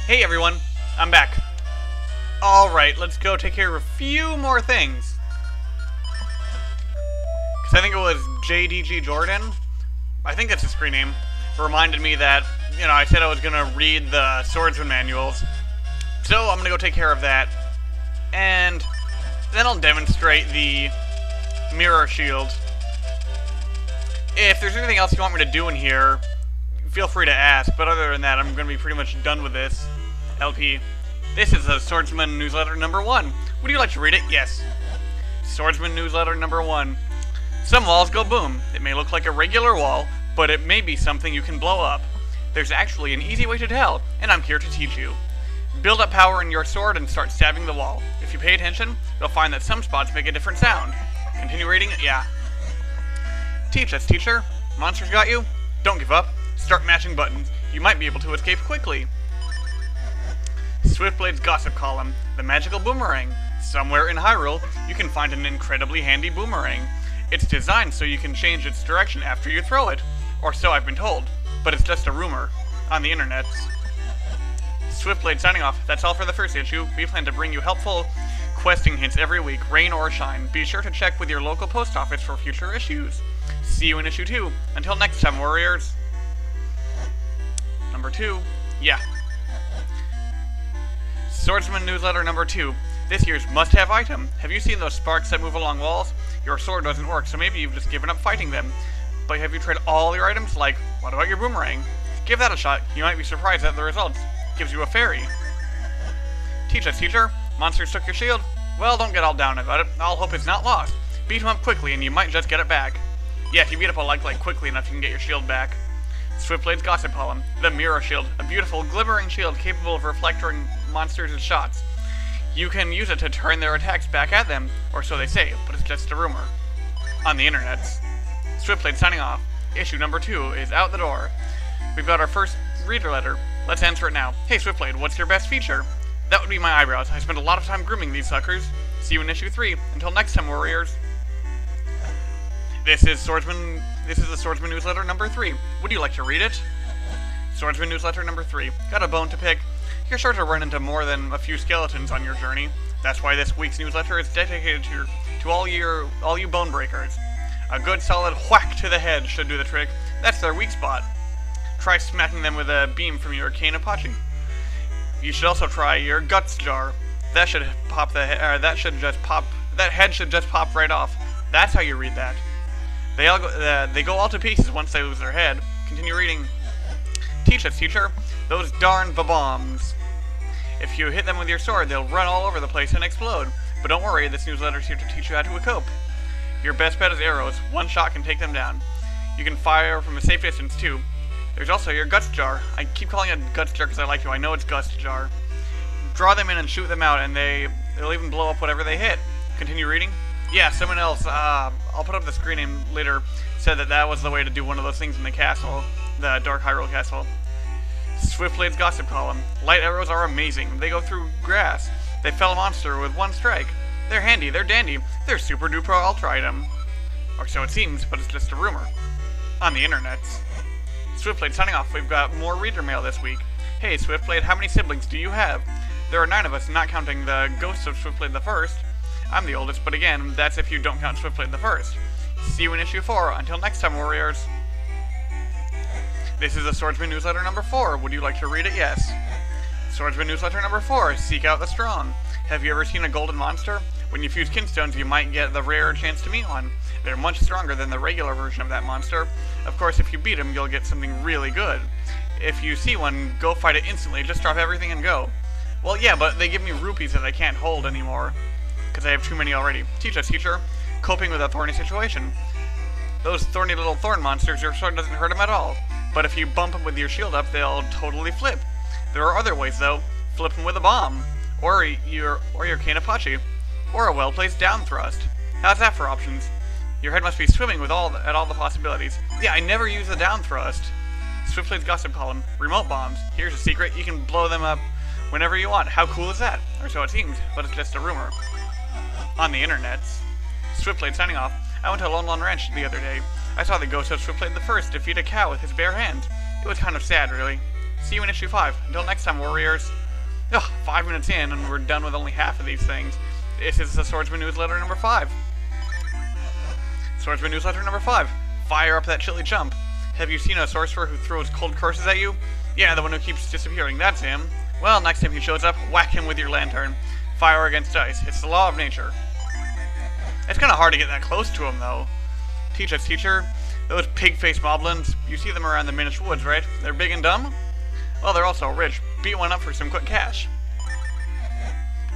Hey everyone, I'm back. Alright, let's go take care of a few more things. Because I think it was JDG Jordan, I think that's his screen name, reminded me that, I said I was going to read the Swordsman manuals. So I'm going to go take care of that. And then I'll demonstrate the mirror shield. If there's anything else you want me to do in here, feel free to ask, but other than that, I'm going to be pretty much done with this LP. This is the Swordsman newsletter number 1. Would you like to read it? Yes. Swordsman newsletter number 1. Some walls go boom. It may look like a regular wall, but it may be something you can blow up. There's actually an easy way to tell, and I'm here to teach you. Build up power in your sword and start stabbing the wall. If you pay attention, you'll find that some spots make a different sound. Continue reading it? Yeah. Teach us, teacher. Monsters got you? Don't give up. Start mashing buttons. You might be able to escape quickly. Swiftblade's gossip column. The magical boomerang. Somewhere in Hyrule, you can find an incredibly handy boomerang. It's designed so you can change its direction after you throw it. Or so I've been told. But it's just a rumor. On the internet. Swiftblade signing off. That's all for the first issue. We plan to bring you helpful questing hints every week, rain or shine. Be sure to check with your local post office for future issues. See you in issue 2. Until next time, warriors. Number 2. Yeah. Swordsman newsletter number 2. This year's must-have item. Have you seen those sparks that move along walls? Your sword doesn't work, so maybe you've just given up fighting them. But have you tried all your items? Like, what about your boomerang? Give that a shot. You might be surprised at the results. Gives you a fairy. Teach us, teacher. Monsters took your shield? Well, don't get all down about it. I'll hope it's not lost. Beat him up quickly and you might just get it back. Yeah, if you beat up a like quickly enough, you can get your shield back. Swiftblade's gossip column. The mirror shield. A beautiful, glimmering shield capable of reflecting monsters' shots. You can use it to turn their attacks back at them, or so they say, but it's just a rumor. On the internet. Swiftblade signing off. Issue number 2 is out the door. We've got our first reader letter. Let's answer it now. Hey Swiftblade, what's your best feature? That would be my eyebrows. I spent a lot of time grooming these suckers. See you in issue 3. Until next time, warriors. This is the Swordsman newsletter number 3. Would you like to read it? Swordsman newsletter number 3. Got a bone to pick? You're sure to run into more than a few skeletons on your journey. That's why this week's newsletter is dedicated to all you bone breakers. A good solid whack to the head should do the trick. That's their weak spot. Try smacking them with a beam from your cane apache. You should also try your guts jar. That should pop the head. That head should just pop right off. That's how you read that. They go all to pieces once they lose their head. Continue reading. Teach us, teacher. Those darn bombs. If you hit them with your sword, they'll run all over the place and explode. But don't worry, this newsletter is here to teach you how to cope. Your best bet is arrows. One shot can take them down. You can fire from a safe distance too. There's also your guts jar. I keep calling it guts jar because I like to. I know it's guts jar. Draw them in and shoot them out, and they'll even blow up whatever they hit. Continue reading. Yeah, someone else, I'll put up the screen name later, said that was the way to do one of those things in the castle, the Dark Hyrule Castle. Swiftblade's gossip column. Light arrows are amazing. They go through grass. They fell a monster with one strike. They're handy, they're dandy, they're super duper ultra item. Or so it seems, but it's just a rumor. On the internet. Swiftblade signing off. We've got more reader mail this week. Hey Swiftblade, how many siblings do you have? There are 9 of us, not counting the ghosts of Swiftblade the First. I'm the oldest, but again, that's if you don't count Swiftblade the First. See you in issue 4. Until next time, warriors. This is the Swordsman newsletter number 4. Would you like to read it? Yes. Swordsman newsletter number 4. Seek out the strong. Have you ever seen a golden monster? When you fuse kinstones, you might get the rare chance to meet one. They're much stronger than the regular version of that monster. Of course, if you beat him, you'll get something really good. If you see one, go fight it instantly. Just drop everything and go. Well, yeah, but they give me rupees that I can't hold anymore, because I have too many already. Teach us, teacher. Coping with a thorny situation. Those thorny little thorn monsters, your sword doesn't hurt them at all. But if you bump them with your shield up, they'll totally flip. There are other ways, though. Flip them with a bomb. Or your cane apache. Or a well-placed down thrust. How's that for options? Your head must be swimming with all the possibilities. Yeah, I never use the down thrust. Swiftblade's gossip column. Remote bombs. Here's a secret. You can blow them up whenever you want. How cool is that? Or so it seems, but it's just a rumor. On the internet. Swiftblade signing off. I went to Lone Lon Ranch the other day. I saw the ghost of Swiftblade the First defeat a cow with his bare hands. It was kind of sad, really. See you in issue 5. Until next time, warriors. Ugh, 5 minutes in, and we're done with only half of these things. This is the Swordsman newsletter number 5. Swordsman newsletter number 5. Fire up that chilly chump. Have you seen a sorcerer who throws cold curses at you? Yeah, the one who keeps disappearing, that's him. Well, next time he shows up, whack him with your lantern. Fire against ice. It's the law of nature. It's kind of hard to get that close to him, though. Teach us, teacher. Those pig-faced moblins, you see them around the Minish woods, right? They're big and dumb? Well, they're also rich. Beat one up for some quick cash.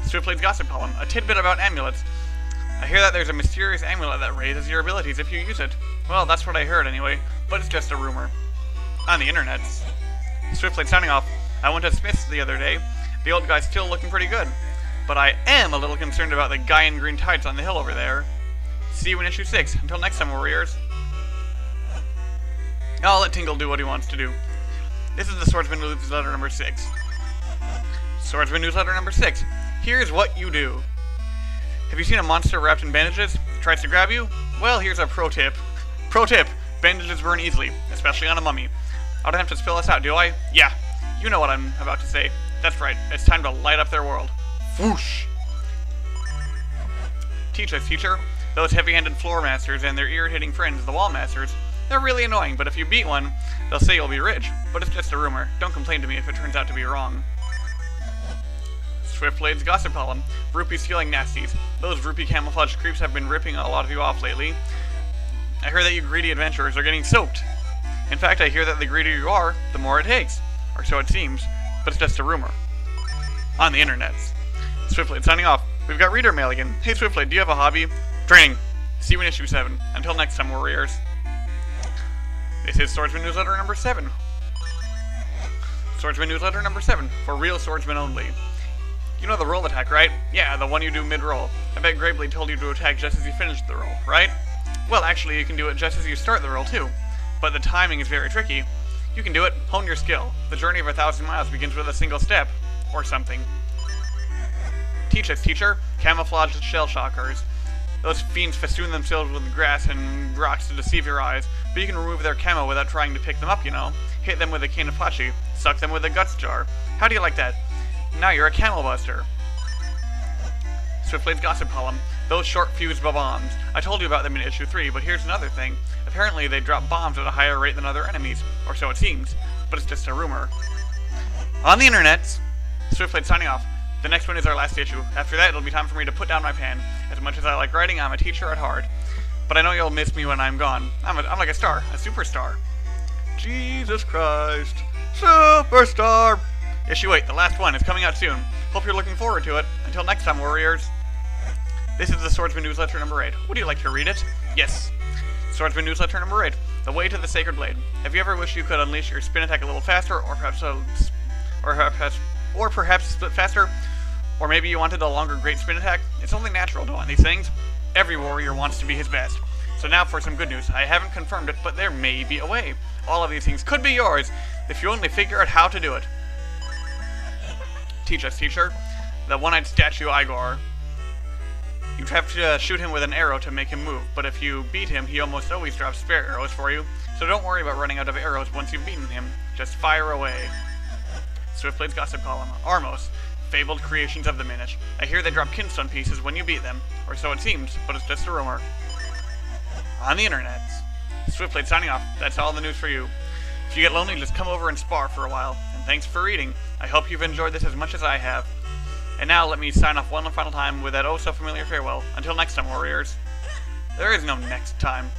Swiftblade's gossip column. A tidbit about amulets. I hear that there's a mysterious amulet that raises your abilities if you use it. Well, that's what I heard anyway, but it's just a rumor. On the internet. Swiftblade signing off. I went to Smith's the other day. The old guy's still looking pretty good. But I am a little concerned about the guy in green tights on the hill over there. See you in issue 6. Until next time, warriors. I'll let Tingle do what he wants to do. This is the Swordsman newsletter number 6. Swordsman newsletter number 6. Here's what you do. Have you seen a monster wrapped in bandages? It tries to grab you? Well, here's a pro tip. Pro tip! Bandages burn easily, especially on a mummy. I don't have to spell this out, do I? Yeah, you know what I'm about to say. That's right, it's time to light up their world. Whoosh! Teach us, teacher. Those heavy-handed floor masters and their irritating friends, the wall masters, they're really annoying, but if you beat one, they'll say you'll be rich. But it's just a rumor. Don't complain to me if it turns out to be wrong. Swiftblade's gossip column. Rupee stealing nasties. Those rupee camouflage creeps have been ripping a lot of you off lately. I heard that you greedy adventurers are getting soaked. In fact, I hear that the greedier you are, the more it takes. Or so it seems. But it's just a rumor. On the internet. Swiftblade signing off. We've got reader mail again. Hey Swiftblade, do you have a hobby? Training. See you in issue 7. Until next time, warriors. This is Swordsman newsletter number 7. Swordsman newsletter number 7. For real swordsmen only. You know the roll attack, right? Yeah, the one you do mid-roll. I bet Greyblade told you to attack just as you finished the roll, right? Well, actually, you can do it just as you start the roll, too. But the timing is very tricky. You can do it. Hone your skill. The journey of 1,000 miles begins with a single step. Or something. Teach us, teacher. Camouflaged shell shockers. Those fiends festoon themselves with grass and rocks to deceive your eyes, but you can remove their camo without trying to pick them up, you know. Hit them with a cane of Pachi. Suck them with a guts jar. How do you like that? Now you're a camel buster. Swiftblade's gossip column. Those short fuse bombs. I told you about them in issue 3, but here's another thing. Apparently they drop bombs at a higher rate than other enemies, or so it seems, but it's just a rumor. On the internet, Swiftblade signing off. The next one is our last issue. After that, it'll be time for me to put down my pen. As much as I like writing, I'm a teacher at heart. But I know you'll miss me when I'm gone. I'm like a star, a superstar. Jesus Christ. Superstar! Issue 8, the last one, is coming out soon. Hope you're looking forward to it. Until next time, warriors. This is the Swordsman newsletter number 8. Would you like to read it? Yes. Swordsman newsletter number 8. The way to the sacred blade. Have you ever wished you could unleash your spin attack a little faster, or perhaps split faster? Or maybe you wanted a longer great spin attack? It's only natural to want these things. Every warrior wants to be his best. So now for some good news. I haven't confirmed it, but there may be a way. All of these things could be yours, if you only figure out how to do it. Teach us, teacher. The one-eyed statue Igor. You'd have to shoot him with an arrow to make him move, but if you beat him, he almost always drops spare arrows for you. So don't worry about running out of arrows once you've beaten him. Just fire away. Swiftblade's gossip column. Armos. Fabled creations of the Minish. I hear they drop kinstone pieces when you beat them, or so it seems, but it's just a rumor. On the internet. Swiftblade signing off. That's all the news for you. If you get lonely, just come over and spar for a while. And thanks for reading. I hope you've enjoyed this as much as I have. And now let me sign off one final time with that oh so familiar farewell. Until next time, warriors. There is no next time.